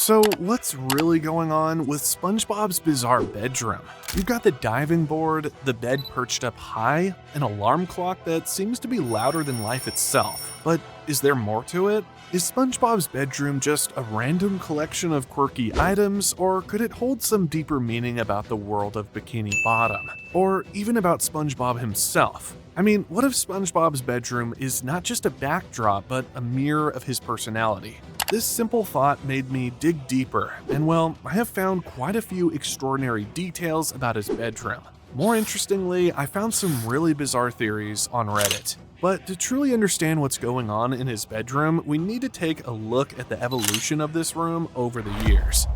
So what's really going on with SpongeBob's bizarre bedroom? You've got the diving board, the bed perched up high, an alarm clock that seems to be louder than life itself. But is there more to it? Is SpongeBob's bedroom just a random collection of quirky items, or could it hold some deeper meaning about the world of Bikini Bottom? Or even about SpongeBob himself? I mean, what if SpongeBob's bedroom is not just a backdrop, but a mirror of his personality? This simple thought made me dig deeper, and well, I have found quite a few extraordinary details about his bedroom. More interestingly, I found some really bizarre theories on Reddit. But to truly understand what's going on in his bedroom, we need to take a look at the evolution of this room over the years.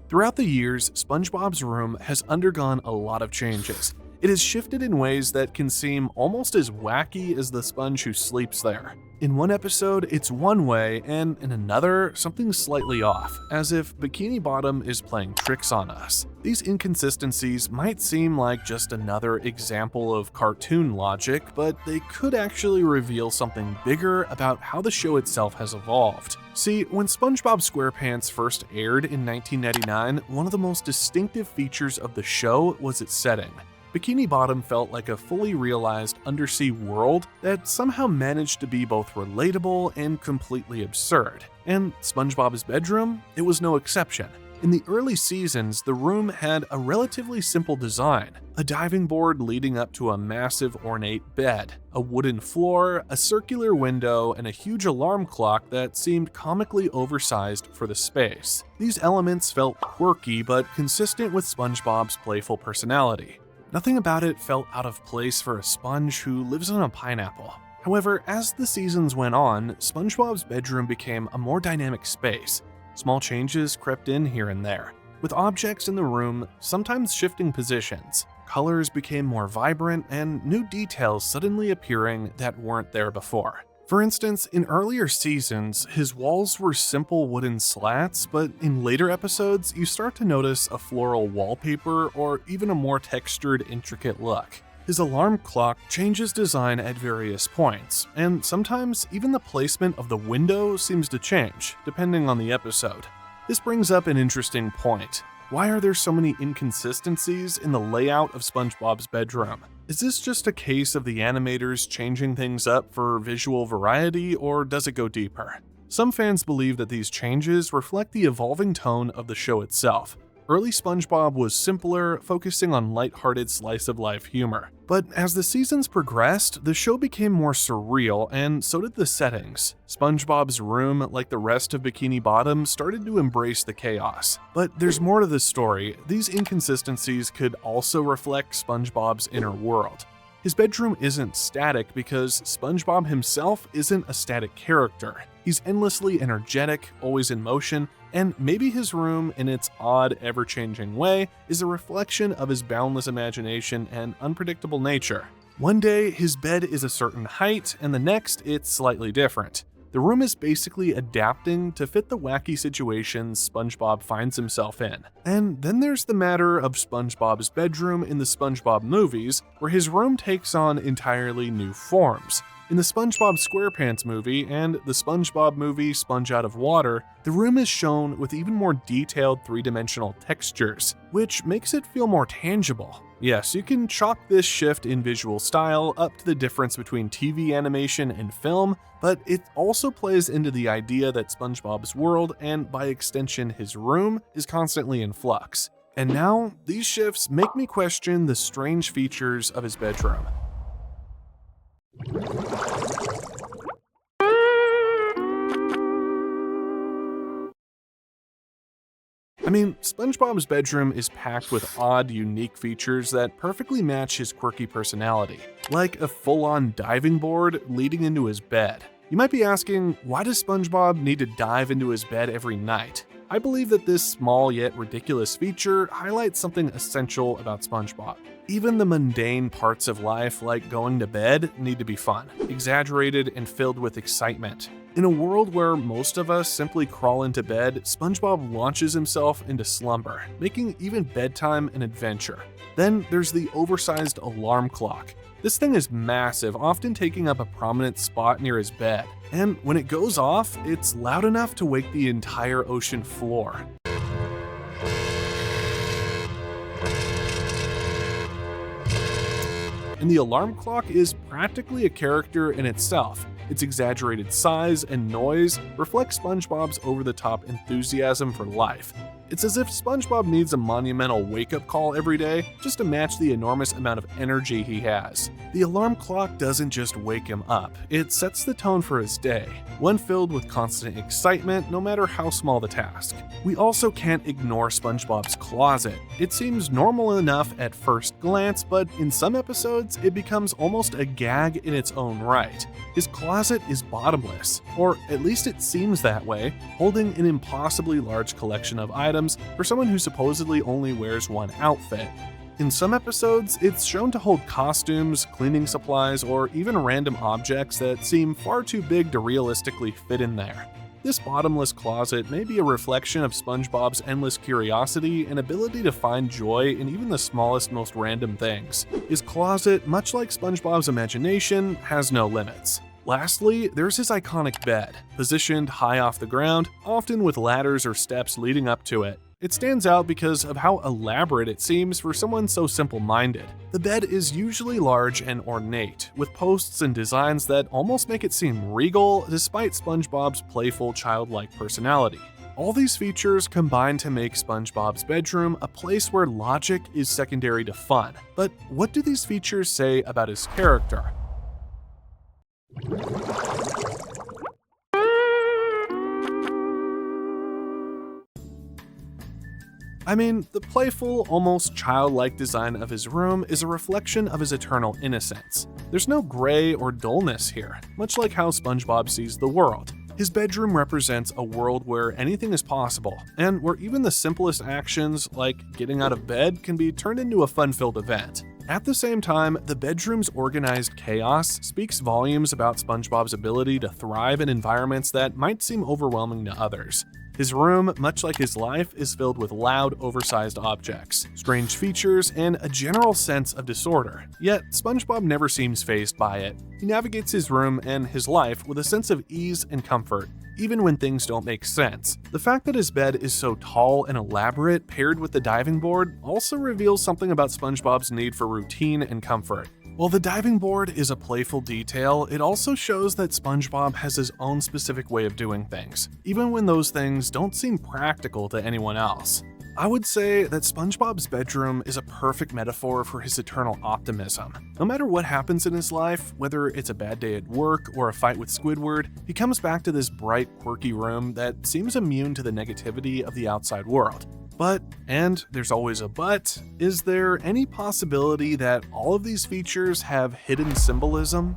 Throughout the years, SpongeBob's room has undergone a lot of changes. It has shifted in ways that can seem almost as wacky as the sponge who sleeps there. In one episode, it's one way, and in another, something's slightly off, as if Bikini Bottom is playing tricks on us. These inconsistencies might seem like just another example of cartoon logic, but they could actually reveal something bigger about how the show itself has evolved. See, when SpongeBob SquarePants first aired in 1999, one of the most distinctive features of the show was its setting. Bikini Bottom felt like a fully realized undersea world that somehow managed to be both relatable and completely absurd. And SpongeBob's bedroom? It was no exception. In the early seasons, the room had a relatively simple design: a diving board leading up to a massive ornate bed, a wooden floor, a circular window, and a huge alarm clock that seemed comically oversized for the space. These elements felt quirky but consistent with SpongeBob's playful personality. Nothing about it felt out of place for a sponge who lives on a pineapple. However, as the seasons went on, SpongeBob's bedroom became a more dynamic space. Small changes crept in here and there, with objects in the room sometimes shifting positions. Colors became more vibrant, and new details suddenly appearing that weren't there before. For instance, in earlier seasons, his walls were simple wooden slats, but in later episodes, you start to notice a floral wallpaper or even a more textured, intricate look. His alarm clock changes design at various points, and sometimes even the placement of the window seems to change, depending on the episode. This brings up an interesting point. Why are there so many inconsistencies in the layout of SpongeBob's bedroom? Is this just a case of the animators changing things up for visual variety, or does it go deeper? Some fans believe that these changes reflect the evolving tone of the show itself. Early SpongeBob was simpler, focusing on lighthearted slice-of-life humor. But as the seasons progressed, the show became more surreal, and so did the settings. SpongeBob's room, like the rest of Bikini Bottom, started to embrace the chaos. But there's more to the story. These inconsistencies could also reflect SpongeBob's inner world. His bedroom isn't static because SpongeBob himself isn't a static character. He's endlessly energetic, always in motion, and maybe his room, in its odd, ever-changing way, is a reflection of his boundless imagination and unpredictable nature. One day, his bed is a certain height, and the next, it's slightly different. The room is basically adapting to fit the wacky situations SpongeBob finds himself in. And then there's the matter of SpongeBob's bedroom in the SpongeBob movies, where his room takes on entirely new forms. In the SpongeBob SquarePants movie and the SpongeBob movie Sponge Out of Water, the room is shown with even more detailed three-dimensional textures, which makes it feel more tangible. Yes, you can chalk this shift in visual style up to the difference between TV animation and film, but it also plays into the idea that SpongeBob's world, and by extension his room, is constantly in flux. And now, these shifts make me question the strange features of his bedroom. I mean, SpongeBob's bedroom is packed with odd, unique features that perfectly match his quirky personality, like a full-on diving board leading into his bed. You might be asking, why does SpongeBob need to dive into his bed every night? I believe that this small yet ridiculous feature highlights something essential about SpongeBob. Even the mundane parts of life, like going to bed, need to be fun, exaggerated, and filled with excitement. In a world where most of us simply crawl into bed, SpongeBob launches himself into slumber, making even bedtime an adventure. Then there's the oversized alarm clock. This thing is massive, often taking up a prominent spot near his bed. And when it goes off, it's loud enough to wake the entire ocean floor. And the alarm clock is practically a character in itself. Its exaggerated size and noise reflect SpongeBob's over-the-top enthusiasm for life. It's as if SpongeBob needs a monumental wake-up call every day just to match the enormous amount of energy he has. The alarm clock doesn't just wake him up, it sets the tone for his day, one filled with constant excitement no matter how small the task. We also can't ignore SpongeBob's closet. It seems normal enough at first glance, but in some episodes, it becomes almost a gag in its own right. His closet is bottomless, or at least it seems that way, holding an impossibly large collection of items for someone who supposedly only wears one outfit. In some episodes, it's shown to hold costumes, cleaning supplies, or even random objects that seem far too big to realistically fit in there. This bottomless closet may be a reflection of SpongeBob's endless curiosity and ability to find joy in even the smallest, most random things. His closet, much like SpongeBob's imagination, has no limits. Lastly, there's his iconic bed, positioned high off the ground, often with ladders or steps leading up to it. It stands out because of how elaborate it seems for someone so simple-minded. The bed is usually large and ornate, with posts and designs that almost make it seem regal despite SpongeBob's playful, childlike personality. All these features combine to make SpongeBob's bedroom a place where logic is secondary to fun. But what do these features say about his character? I mean, the playful, almost childlike design of his room is a reflection of his eternal innocence. There's no gray or dullness here, much like how SpongeBob sees the world. His bedroom represents a world where anything is possible, and where even the simplest actions, like getting out of bed, can be turned into a fun-filled event. At the same time, the bedroom's organized chaos speaks volumes about SpongeBob's ability to thrive in environments that might seem overwhelming to others. His room, much like his life, is filled with loud, oversized objects, strange features, and a general sense of disorder. Yet, SpongeBob never seems fazed by it. He navigates his room and his life with a sense of ease and comfort, even when things don't make sense. The fact that his bed is so tall and elaborate, paired with the diving board, also reveals something about SpongeBob's need for routine and comfort. While the diving board is a playful detail, it also shows that SpongeBob has his own specific way of doing things, even when those things don't seem practical to anyone else. I would say that SpongeBob's bedroom is a perfect metaphor for his eternal optimism. No matter what happens in his life, whether it's a bad day at work or a fight with Squidward, he comes back to this bright, quirky room that seems immune to the negativity of the outside world. But, and there's always a but, is there any possibility that all of these features have hidden symbolism?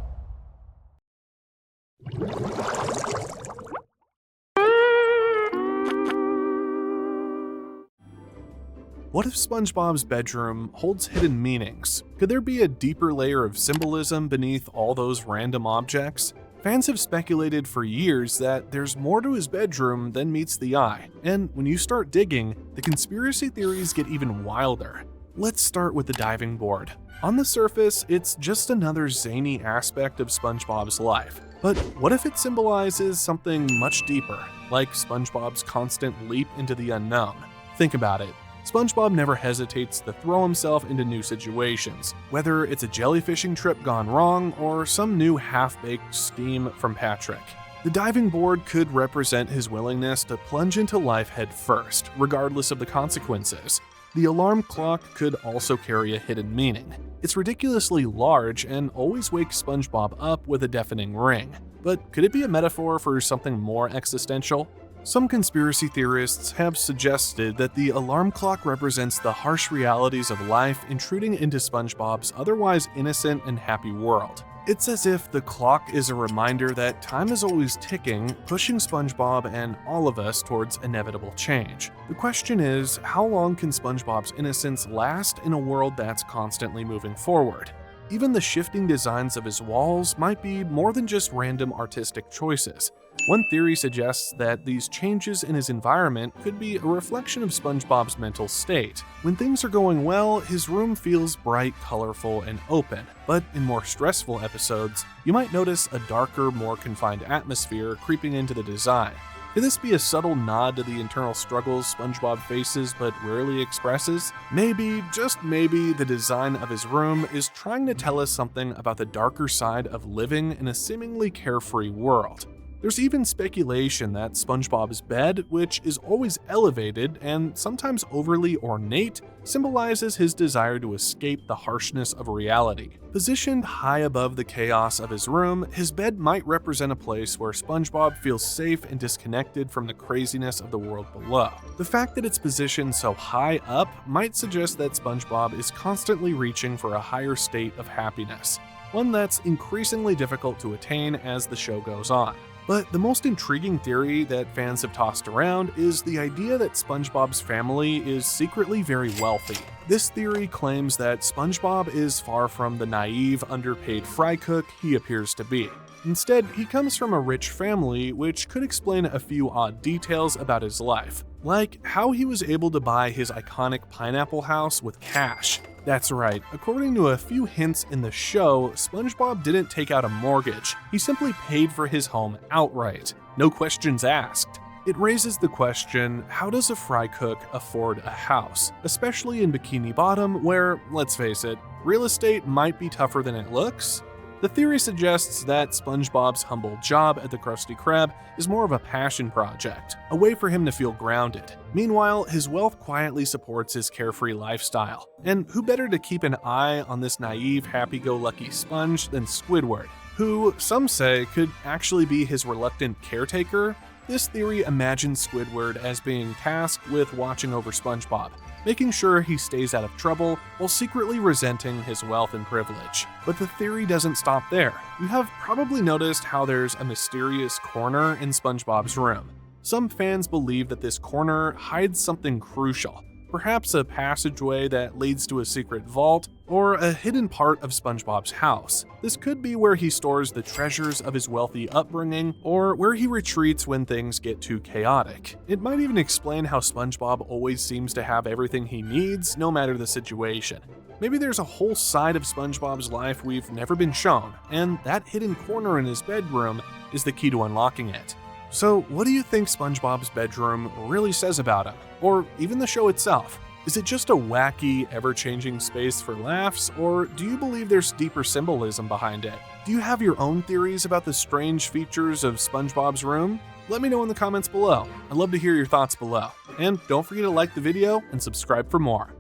What if SpongeBob's bedroom holds hidden meanings? Could there be a deeper layer of symbolism beneath all those random objects? Fans have speculated for years that there's more to his bedroom than meets the eye, and when you start digging, the conspiracy theories get even wilder. Let's start with the diving board. On the surface, it's just another zany aspect of SpongeBob's life. But what if it symbolizes something much deeper, like SpongeBob's constant leap into the unknown? Think about it. SpongeBob never hesitates to throw himself into new situations, whether it's a jellyfishing trip gone wrong or some new half-baked scheme from Patrick. The diving board could represent his willingness to plunge into life head first, regardless of the consequences. The alarm clock could also carry a hidden meaning. It's ridiculously large and always wakes SpongeBob up with a deafening ring. But could it be a metaphor for something more existential? Some conspiracy theorists have suggested that the alarm clock represents the harsh realities of life intruding into SpongeBob's otherwise innocent and happy world. It's as if the clock is a reminder that time is always ticking, pushing SpongeBob and all of us towards inevitable change. The question is, how long can SpongeBob's innocence last in a world that's constantly moving forward? Even the shifting designs of his walls might be more than just random artistic choices. One theory suggests that these changes in his environment could be a reflection of SpongeBob's mental state. When things are going well, his room feels bright, colorful, and open, but in more stressful episodes, you might notice a darker, more confined atmosphere creeping into the design. Could this be a subtle nod to the internal struggles SpongeBob faces but rarely expresses? Maybe, just maybe, the design of his room is trying to tell us something about the darker side of living in a seemingly carefree world. There's even speculation that SpongeBob's bed, which is always elevated and sometimes overly ornate, symbolizes his desire to escape the harshness of reality. Positioned high above the chaos of his room, his bed might represent a place where SpongeBob feels safe and disconnected from the craziness of the world below. The fact that it's positioned so high up might suggest that SpongeBob is constantly reaching for a higher state of happiness, one that's increasingly difficult to attain as the show goes on. But the most intriguing theory that fans have tossed around is the idea that SpongeBob's family is secretly very wealthy. This theory claims that SpongeBob is far from the naive, underpaid fry cook he appears to be. Instead, he comes from a rich family, which could explain a few odd details about his life, like how he was able to buy his iconic pineapple house with cash. That's right, according to a few hints in the show, SpongeBob didn't take out a mortgage, he simply paid for his home outright. No questions asked. It raises the question, how does a fry cook afford a house? Especially in Bikini Bottom, where, let's face it, real estate might be tougher than it looks? The theory suggests that SpongeBob's humble job at the Krusty Krab is more of a passion project, a way for him to feel grounded. Meanwhile, his wealth quietly supports his carefree lifestyle. And who better to keep an eye on this naive, happy-go-lucky sponge than Squidward, who, some say, could actually be his reluctant caretaker? This theory imagines Squidward as being tasked with watching over SpongeBob, making sure he stays out of trouble while secretly resenting his wealth and privilege. But the theory doesn't stop there. You have probably noticed how there's a mysterious corner in SpongeBob's room. Some fans believe that this corner hides something crucial, perhaps a passageway that leads to a secret vault or a hidden part of SpongeBob's house. This could be where he stores the treasures of his wealthy upbringing or where he retreats when things get too chaotic. It might even explain how SpongeBob always seems to have everything he needs, no matter the situation. Maybe there's a whole side of SpongeBob's life we've never been shown, and that hidden corner in his bedroom is the key to unlocking it. So, what do you think SpongeBob's bedroom really says about him? Or even the show itself? Is it just a wacky, ever-changing space for laughs, or do you believe there's deeper symbolism behind it? Do you have your own theories about the strange features of SpongeBob's room? Let me know in the comments below. I'd love to hear your thoughts below. And don't forget to like the video and subscribe for more.